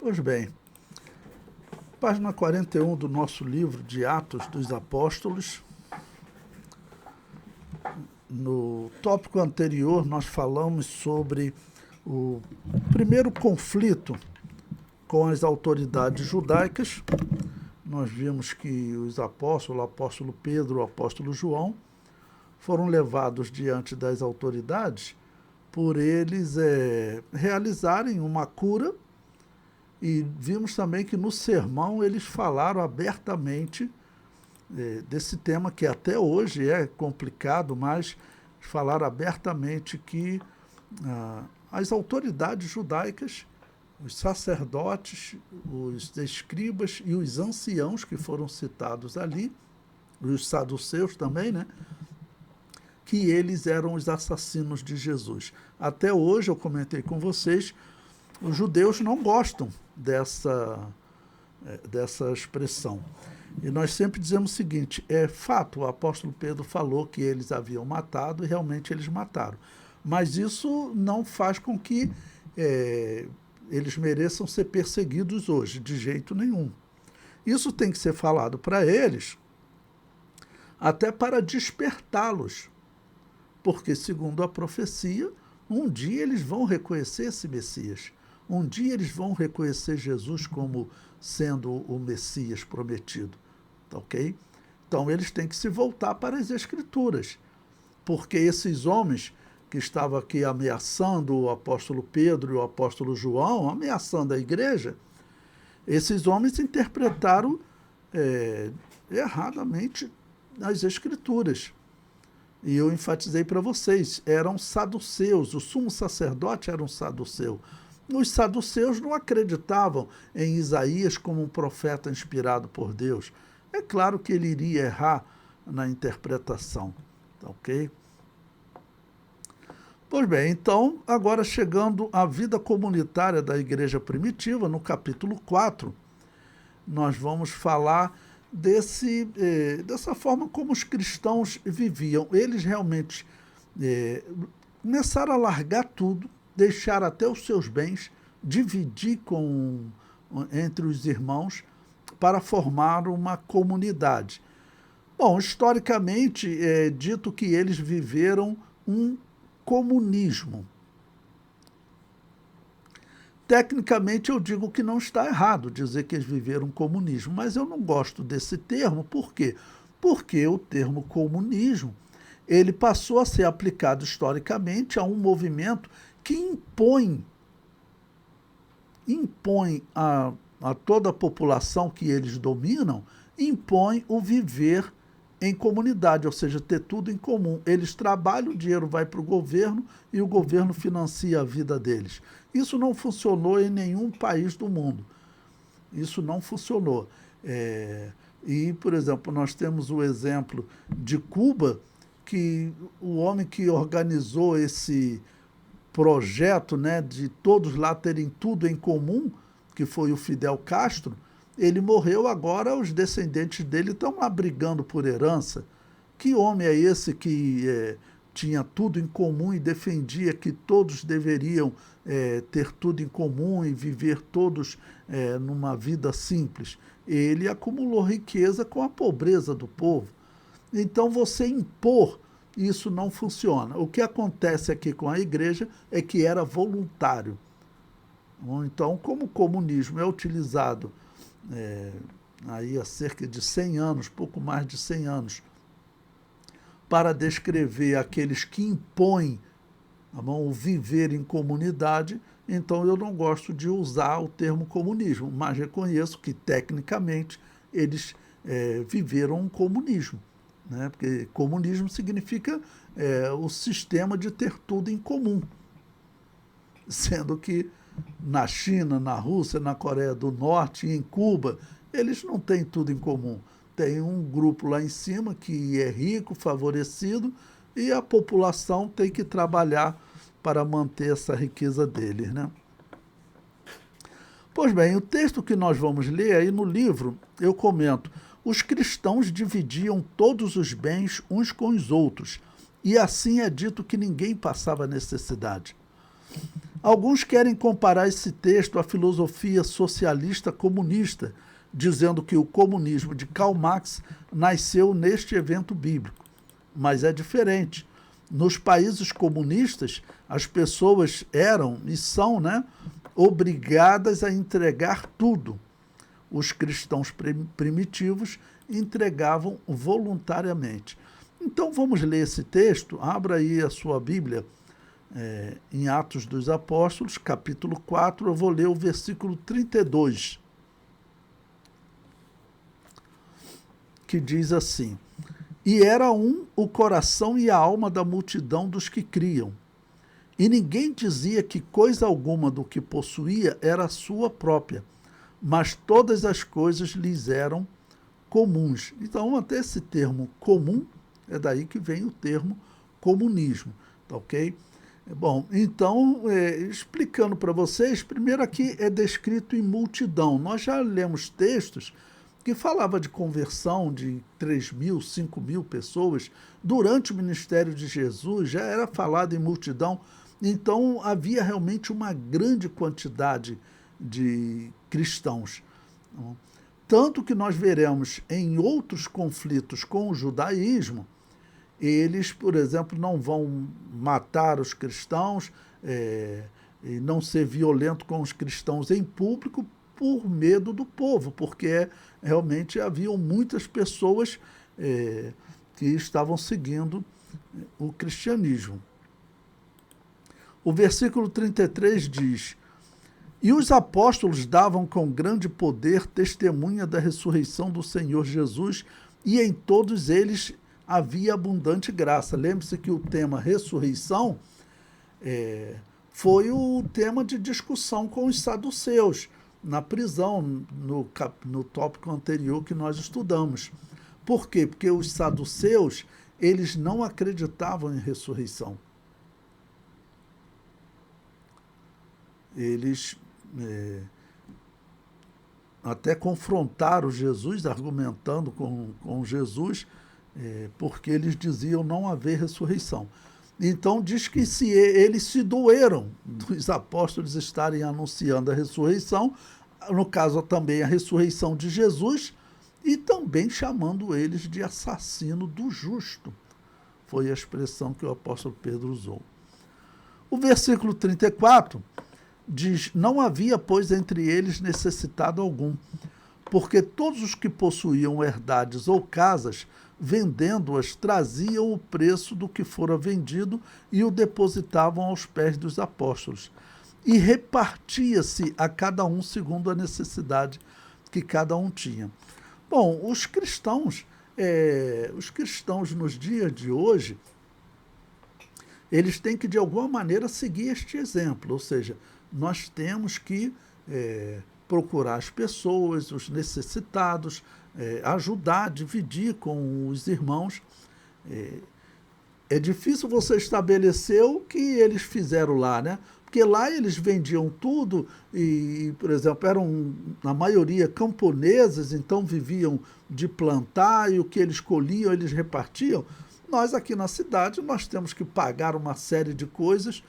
Pois bem, página 41 do nosso livro de Atos dos Apóstolos. No tópico anterior, nós falamos sobre o primeiro conflito com as autoridades judaicas. Nós vimos que os apóstolos, o apóstolo Pedro, o apóstolo João, foram levados diante das autoridades por eles realizarem uma cura. E vimos também que no sermão eles falaram abertamente desse tema, que até hoje é complicado, mas falaram abertamente que as autoridades judaicas, os sacerdotes, os escribas e os anciãos que foram citados ali, os saduceus também, né? Que eles eram os assassinos de Jesus. Até hoje, eu comentei com vocês, os judeus não gostam dessa expressão. E nós sempre dizemos o seguinte, é fato, o apóstolo Pedro falou que eles haviam matado e realmente eles mataram. Mas isso não faz com que eles mereçam ser perseguidos hoje, de jeito nenhum. Isso tem que ser falado para eles, até para despertá-los. Porque, segundo a profecia, um dia eles vão reconhecer esse Messias. Um dia eles vão reconhecer Jesus como sendo o Messias prometido. Tá ok? Então eles têm que se voltar para as Escrituras. Porque esses homens que estavam aqui ameaçando o apóstolo Pedro e o apóstolo João, ameaçando a igreja, esses homens interpretaram erradamente as Escrituras. E eu enfatizei para vocês, eram saduceus, o sumo sacerdote era um saduceu. Os saduceus não acreditavam em Isaías como um profeta inspirado por Deus. É claro que ele iria errar na interpretação, tá ok? Pois bem, então, agora chegando à vida comunitária da igreja primitiva, no capítulo 4, nós vamos falar dessa forma como os cristãos viviam. Eles realmente começaram a largar tudo, deixar até os seus bens, dividir entre os irmãos para formar uma comunidade. Bom, historicamente é dito que eles viveram um comunismo. Tecnicamente eu digo que não está errado dizer que eles viveram um comunismo, mas eu não gosto desse termo, por quê? Porque o termo comunismo, ele passou a ser aplicado historicamente a um movimento que impõe a toda a população que eles dominam, impõe o viver em comunidade, ou seja, ter tudo em comum. Eles trabalham, o dinheiro vai para o governo e o governo financia a vida deles. Isso não funcionou em nenhum país do mundo. Isso não funcionou. E, por exemplo, nós temos o exemplo de Cuba, que o homem que organizou esse projeto, né, de todos lá terem tudo em comum, que foi o Fidel Castro, ele morreu, agora os descendentes dele estão lá brigando por herança. Que homem é esse que tinha tudo em comum e defendia que todos deveriam ter tudo em comum e viver todos numa vida simples? Ele acumulou riqueza com a pobreza do povo. Então você impor, isso não funciona. O que acontece aqui com a igreja é que era voluntário. Então, como o comunismo é utilizado aí há cerca de 100 anos, pouco mais de 100 anos, para descrever aqueles que impõem o viver em comunidade, então eu não gosto de usar o termo comunismo, mas reconheço que, tecnicamente, eles viveram um comunismo, né? Porque comunismo significa o sistema de ter tudo em comum, sendo que na China, na Rússia, na Coreia do Norte e em Cuba, eles não têm tudo em comum. Tem um grupo lá em cima que é rico, favorecido, e a população tem que trabalhar para manter essa riqueza deles, né? Pois bem, o texto que nós vamos ler aí no livro, eu comento, os cristãos dividiam todos os bens uns com os outros, e assim é dito que ninguém passava necessidade. Alguns querem comparar esse texto à filosofia socialista comunista, dizendo que o comunismo de Karl Marx nasceu neste evento bíblico. Mas é diferente. Nos países comunistas, as pessoas eram e são, né, obrigadas a entregar tudo. Os cristãos primitivos entregavam voluntariamente. Então vamos ler esse texto. Abra aí a sua Bíblia em Atos dos Apóstolos, capítulo 4, eu vou ler o versículo 32, que diz assim: E era um o coração e a alma da multidão dos que criam, e ninguém dizia que coisa alguma do que possuía era sua própria, mas todas as coisas lhes eram comuns. Então, até esse termo comum, é daí que vem o termo comunismo, tá ok? Bom, então, explicando para vocês, primeiro aqui é descrito em multidão. Nós já lemos textos que falava de conversão de 3.000, 5.000 pessoas. Durante o ministério de Jesus já era falado em multidão, então havia realmente uma grande quantidade de cristãos. Tanto que nós veremos em outros conflitos com o judaísmo, eles, por exemplo, não vão matar os cristãos e não ser violento com os cristãos em público por medo do povo, porque realmente haviam muitas pessoas que estavam seguindo o cristianismo. O versículo 33 diz: E os apóstolos davam com grande poder testemunha da ressurreição do Senhor Jesus, e em todos eles havia abundante graça. Lembre-se que o tema ressurreição foi o tema de discussão com os saduceus, na prisão, no tópico anterior que nós estudamos. Por quê? Porque os saduceus, eles não acreditavam em ressurreição. Eles até confrontaram Jesus, argumentando com Jesus, porque eles diziam não haver ressurreição. Então diz que eles se doeram dos apóstolos estarem anunciando a ressurreição, no caso também a ressurreição de Jesus, e também chamando eles de assassino do justo. Foi a expressão que o apóstolo Pedro usou. O versículo 34 diz: Não havia, pois, entre eles necessitado algum, porque todos os que possuíam herdades ou casas, vendendo-as, traziam o preço do que fora vendido e o depositavam aos pés dos apóstolos. E repartia-se a cada um segundo a necessidade que cada um tinha. Bom, os cristãos nos dias de hoje, eles têm que, de alguma maneira, seguir este exemplo, ou seja, nós temos que procurar as pessoas, os necessitados, ajudar, dividir com os irmãos. É difícil você estabelecer o que eles fizeram lá, né? Porque lá eles vendiam tudo e, por exemplo, eram, na maioria, camponeses, então viviam de plantar e o que eles colhiam, eles repartiam. Nós aqui na cidade, nós temos que pagar uma série de coisas,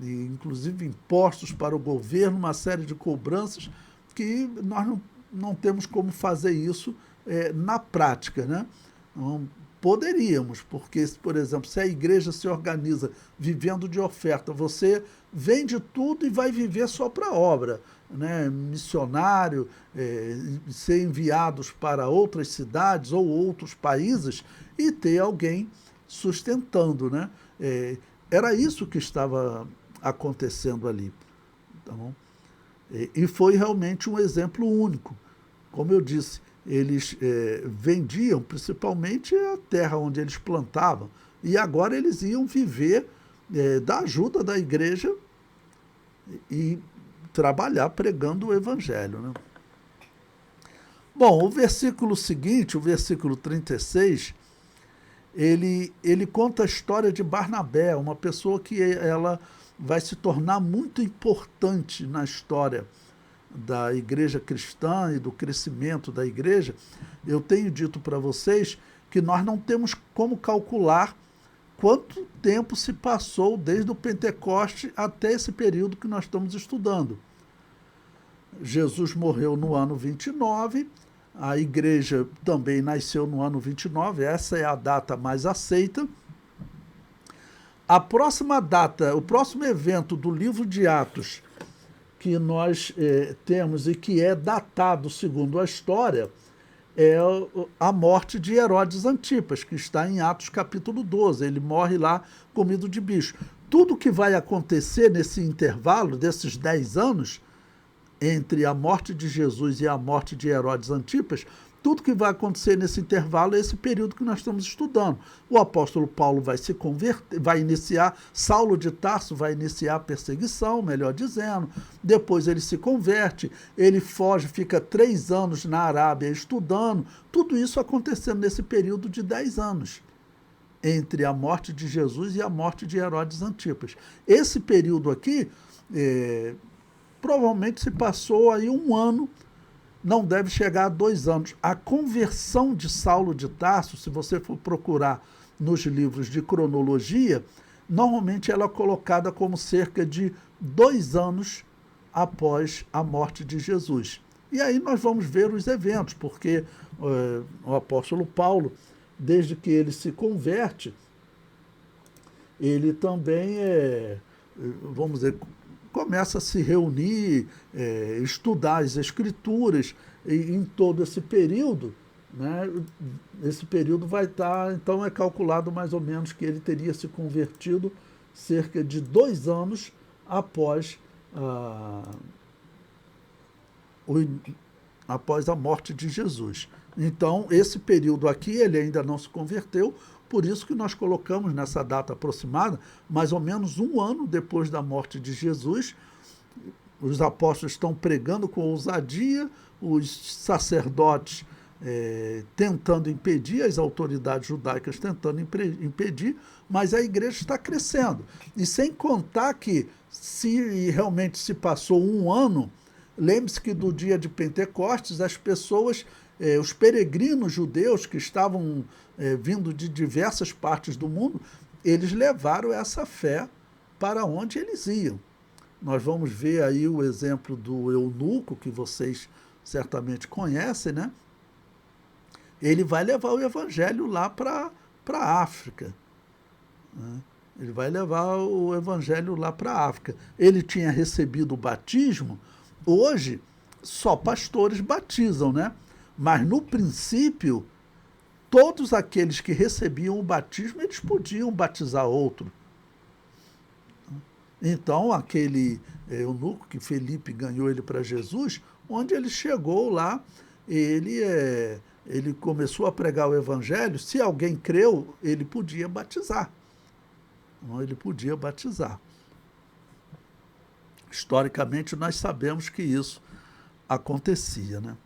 inclusive impostos para o governo, uma série de cobranças, que nós não temos como fazer isso na prática, né? Então, poderíamos, porque, por exemplo, se a igreja se organiza vivendo de oferta, você vende tudo e vai viver só para a obra, né? Missionário, ser enviados para outras cidades ou outros países e ter alguém sustentando, né? Era isso que estava acontecendo ali. Tá bom? E foi realmente um exemplo único. Como eu disse, eles vendiam principalmente a terra onde eles plantavam, e agora eles iam viver da ajuda da igreja e trabalhar pregando o evangelho, né? Bom, o versículo seguinte, o versículo 36, ele conta a história de Barnabé, uma pessoa que ela vai se tornar muito importante na história da igreja cristã e do crescimento da igreja. Eu tenho dito para vocês que nós não temos como calcular quanto tempo se passou desde o Pentecoste até esse período que nós estamos estudando. Jesus morreu no ano 29, a igreja também nasceu no ano 29, essa é a data mais aceita. A próxima data, o próximo evento do livro de Atos que nós temos e que é datado segundo a história é a morte de Herodes Antipas, que está em Atos capítulo 12. Ele morre lá comido de bicho. Tudo que vai acontecer nesse intervalo desses 10 anos, entre a morte de Jesus e a morte de Herodes Antipas, tudo que vai acontecer nesse intervalo é esse período que nós estamos estudando. O apóstolo Paulo vai se converter, vai iniciar, Saulo de Tarso vai iniciar a perseguição, melhor dizendo, depois ele se converte, ele foge, fica 3 anos na Arábia estudando, tudo isso acontecendo nesse período de 10 anos, entre a morte de Jesus e a morte de Herodes Antipas. Esse período aqui, provavelmente se passou aí 1 ano, não deve chegar a 2 anos. A conversão de Saulo de Tarso, se você for procurar nos livros de cronologia, normalmente ela é colocada como cerca de 2 anos após a morte de Jesus. E aí nós vamos ver os eventos, porque o apóstolo Paulo, desde que ele se converte, ele também vamos dizer, começa a se reunir, estudar as escrituras, e em todo esse período, né, esse período vai estar, então é calculado mais ou menos que ele teria se convertido cerca de 2 anos após a morte de Jesus. Então, esse período aqui, ele ainda não se converteu, por isso que nós colocamos nessa data aproximada, mais ou menos 1 ano depois da morte de Jesus. Os apóstolos estão pregando com ousadia, os sacerdotes tentando impedir, as autoridades judaicas tentando impedir, mas a igreja está crescendo. E sem contar que, se realmente se passou 1 ano, lembre-se que do dia de Pentecostes, as pessoas, os peregrinos judeus que estavam vindo de diversas partes do mundo, eles levaram essa fé para onde eles iam. Nós vamos ver aí o exemplo do eunuco, que vocês certamente conhecem, né? Ele vai levar o evangelho lá para a África, né? Ele vai levar o evangelho lá para a África. Ele tinha recebido o batismo. Hoje, só pastores batizam, né? Mas, no princípio, todos aqueles que recebiam o batismo, eles podiam batizar outro. Então, aquele eunuco que Felipe ganhou ele para Jesus, onde ele chegou lá, ele começou a pregar o evangelho. Se alguém creu, ele podia batizar. Ele podia batizar. Historicamente, nós sabemos que isso acontecia, né?